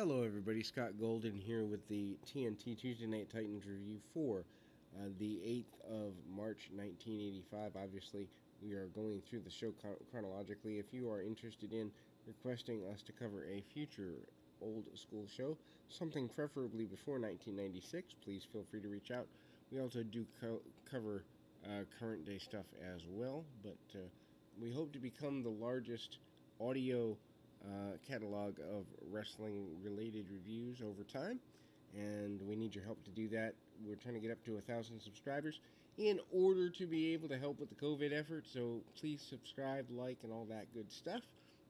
Hello, everybody. Scott Golden here with the TNT Tuesday Night Titans review for the 8th of March, 1985. Obviously, we are going through the show chronologically. If you are interested in requesting us to cover a future old school show, something preferably before 1996, please feel free to reach out. We also do cover current day stuff as well, but we hope to become the largest audio catalog of wrestling related reviews over time, and we need your help to do that. We're trying to get up to 1,000 subscribers in order to be able to help with the COVID effort, so please subscribe, like, and all that good stuff,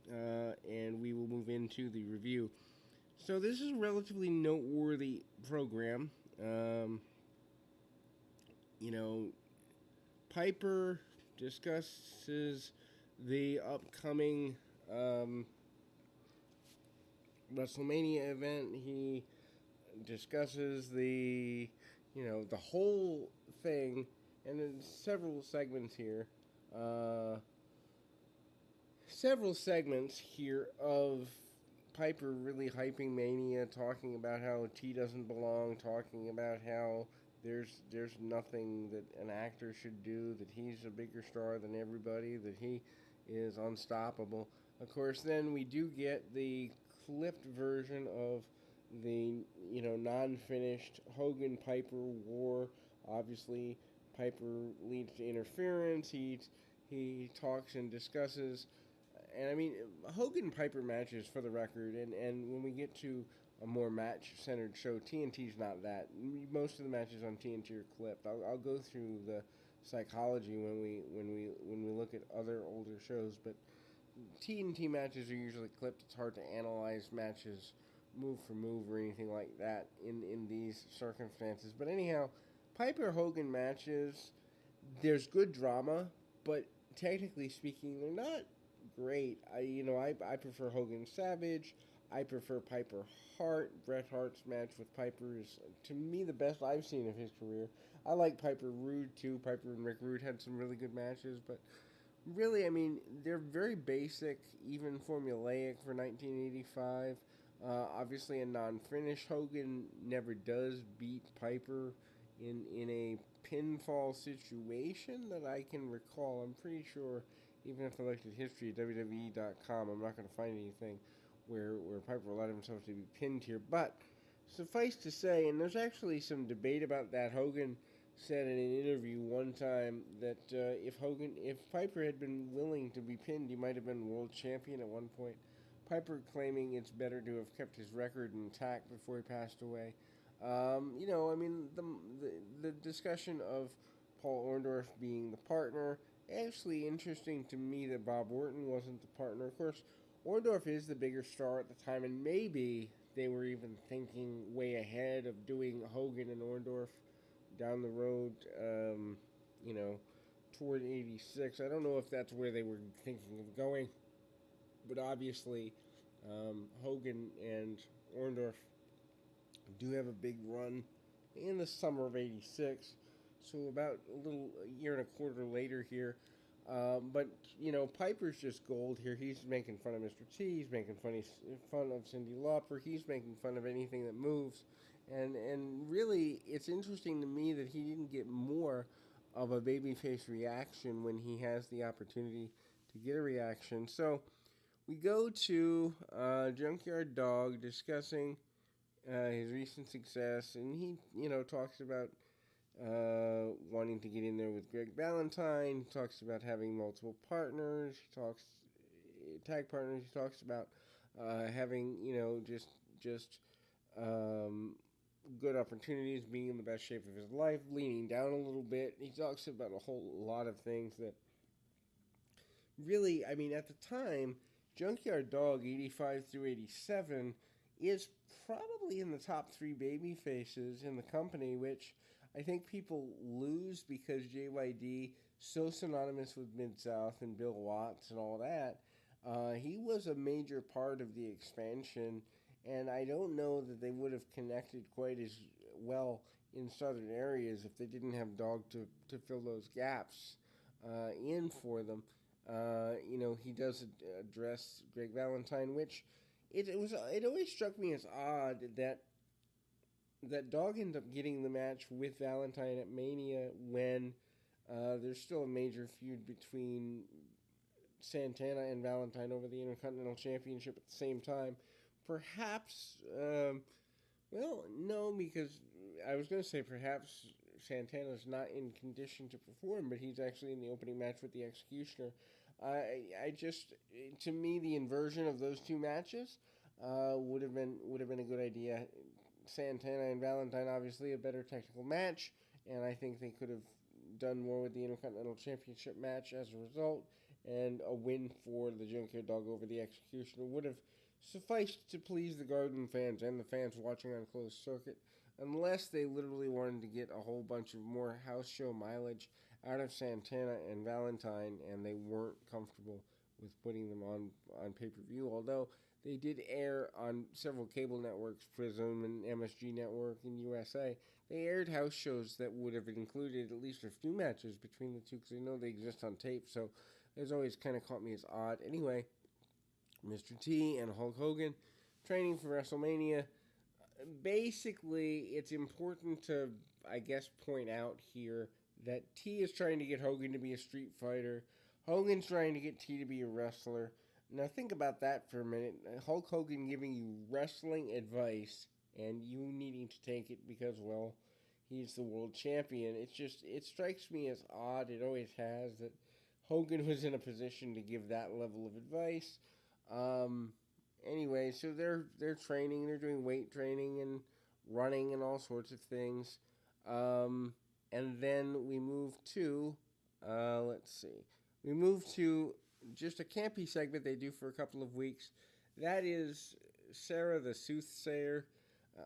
and we will move into the review. So this is a relatively noteworthy program. You know, Piper discusses the upcoming WrestleMania event. He discusses the whole thing, and then several segments here. Several segments here of Piper really hyping Mania, talking about how T doesn't belong, talking about how there's nothing that an actor should do, that he's a bigger star than everybody, that he is unstoppable. Of course, then we do get the clipped version of the non-finished Hogan Piper war. Obviously, Piper leads to interference. He talks and discusses, and I mean Hogan Piper matches, for the record, and when we get to a more match-centered show, TNT's not that. Most of the matches on TNT are clipped. I'll go through the psychology when we look at other older shows, but TNT matches are usually clipped. It's hard to analyze matches move for move or anything like that in these circumstances. But anyhow, Piper Hogan matches, there's good drama, but technically speaking, they're not great. I prefer Hogan Savage. I prefer Piper Hart. Bret Hart's match with Piper is, to me, the best I've seen of his career. I like Piper Rude too. Piper and Rick Rude had some really good matches, but really, I mean, they're very basic, even formulaic for 1985. Obviously, a non-finish. Hogan never does beat Piper in a pinfall situation that I can recall. I'm pretty sure, even if I looked at history at WWE.com, I'm not going to find anything where Piper allowed himself to be pinned here. But suffice to say, and there's actually some debate about that. Hogan said in an interview one time that if Piper had been willing to be pinned, he might have been world champion at one point. Piper claiming it's better to have kept his record intact before he passed away. I mean, the discussion of Paul Orndorff being the partner, actually interesting to me that Bob Orton wasn't the partner. Of course, Orndorff is the bigger star at the time, and maybe they were even thinking way ahead of doing Hogan and Orndorff down the road, toward 86. I don't know if that's where they were thinking of going, but obviously, Hogan and Orndorff do have a big run in the summer of 86. So about a year and a quarter later here. Piper's just gold here. He's making fun of Mr. T. He's making fun of Cyndi Lauper. He's making fun of anything that moves. And really, it's interesting to me that he didn't get more of a babyface reaction when he has the opportunity to get a reaction. So we go to Junkyard Dog discussing his recent success, and he, talks about wanting to get in there with Greg Valentine. He talks about having multiple partners. He talks tag partners. He talks about having, just good opportunities, being in the best shape of his life, leaning down a little bit. He talks about a whole lot of things that really, I mean, at the time, Junkyard Dog 85 through 87 is probably in the top three baby faces in the company, which I think people lose because JYD, so synonymous with Mid-South and Bill Watts and all that, he was a major part of the expansion, and I don't know that they would have connected quite as well in southern areas if they didn't have Dog to fill those gaps in for them. He does address Greg Valentine, which it always struck me as odd that Dog ended up getting the match with Valentine at Mania when there's still a major feud between Santana and Valentine over the Intercontinental Championship at the same time. Perhaps, well, no, because I was going to say perhaps Santana's not in condition to perform, but he's actually in the opening match with the Executioner. I just, to me, the inversion of those two matches would have been a good idea. Santana and Valentine, obviously, a better technical match, and I think they could have done more with the Intercontinental Championship match as a result, and a win for the Junkyard Dog over the Executioner would have sufficed to please the Garden fans and the fans watching on closed circuit, unless they literally wanted to get a whole bunch of more house show mileage out of Santana and Valentine, and they weren't comfortable with putting them on pay-per-view, although they did air on several cable networks, Prism and MSG Network in USA. They aired house shows that would have included at least a few matches between the two, because they know they exist on tape, so it's always kind of caught me as odd. Anyway, Mr. T and Hulk Hogan training for WrestleMania. Basically, it's important to, I guess, point out here that T is trying to get Hogan to be a street fighter. Hogan's trying to get T to be a wrestler. Now think about that for a minute. Hulk Hogan giving you wrestling advice and you needing to take it because, well, he's the world champion. It strikes me as odd. It always has, that Hogan was in a position to give that level of advice. Anyway, so they're training. They're doing weight training and running and all sorts of things. And then we move to, let's see. We move to just a campy segment they do for a couple of weeks. That is Sarah the Soothsayer,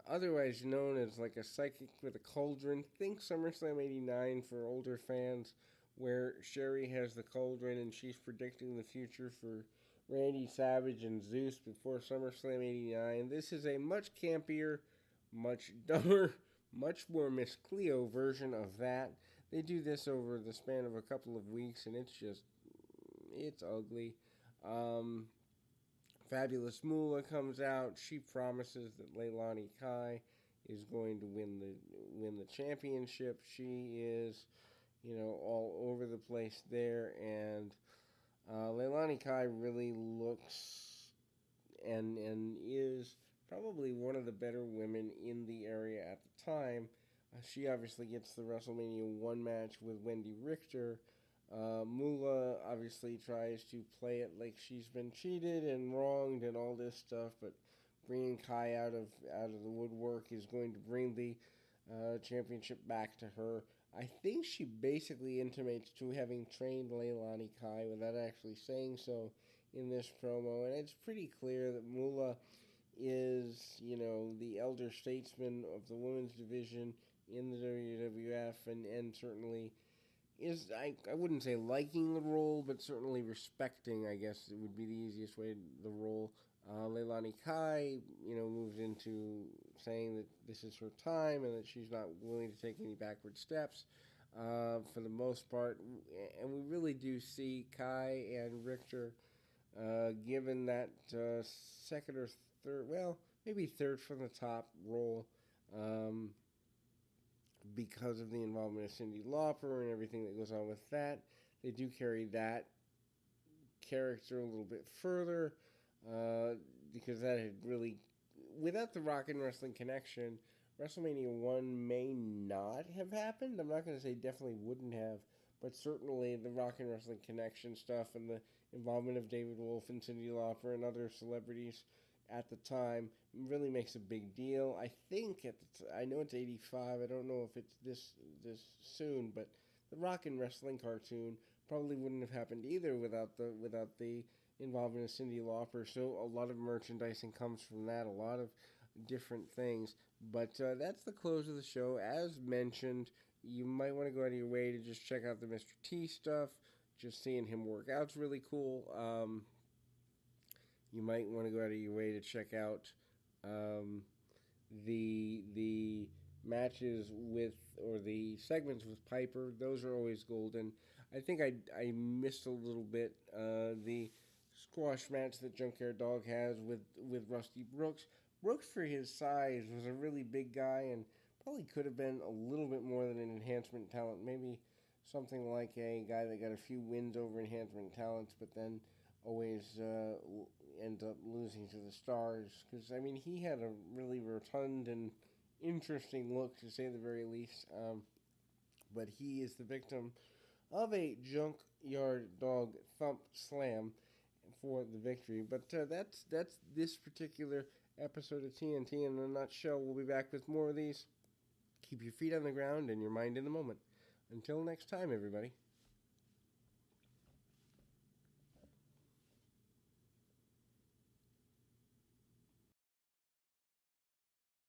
otherwise known as like a psychic with a cauldron. Think SummerSlam 89 for older fans, where Sherry has the cauldron and she's predicting the future for Randy Savage and Zeus before SummerSlam 89. This is a much campier, much dumber, much more Miss Cleo version of that. They do this over the span of a couple of weeks, and it's ugly. Fabulous Moolah comes out. She promises that Leilani Kai is going to win the championship. She is, all over the place there, and Leilani Kai really looks and is probably one of the better women in the area at the time. She obviously gets the WrestleMania 1 match with Wendy Richter. Moolah obviously tries to play it like she's been cheated and wronged and all this stuff, but bringing Kai out of the woodwork is going to bring the championship back to her. I think she basically intimates to having trained Leilani Kai without actually saying so in this promo, and it's pretty clear that Moolah is, the elder statesman of the women's division in the WWF, and certainly is, I wouldn't say liking the role, but certainly respecting, I guess it would be the easiest way, the role. Leilani Kai, moves into saying that this is her time and that she's not willing to take any backward steps for the most part. And we really do see Kai and Richter given that second or third, well, maybe third from the top role because of the involvement of Cyndi Lauper and everything that goes on with that. They do carry that character a little bit further because that had really, without the Rock and Wrestling Connection, WrestleMania 1 may not have happened. I'm not going to say definitely wouldn't have, but certainly the Rock and Wrestling Connection stuff and the involvement of David Wolf and Cyndi Lauper and other celebrities at the time really makes a big deal. I think I know it's 85. I don't know if it's this soon, but the Rock and Wrestling cartoon probably wouldn't have happened either without the involvement of Cyndi Lauper. So a lot of merchandising comes from that. A lot of different things. But that's the close of the show. As mentioned, you might want to go out of your way to just check out the Mr. T stuff. Just seeing him work out's really cool. You might want to go out of your way to check out the matches with, or the segments with Piper. Those are always golden. I think I missed a little bit the squash match that Junkyard Dog has with Rusty Brooks. Brooks, for his size, was a really big guy and probably could have been a little bit more than an enhancement talent. Maybe something like a guy that got a few wins over enhancement talents, but then always ends up losing to the Stars. Because, I mean, he had a really rotund and interesting look, to say the very least. But he is the victim of a Junkyard Dog thump slam for the victory. But that's this particular episode of TNT in a nutshell. We'll be back with more of these. Keep your feet on the ground and your mind in the moment. Until next time, everybody.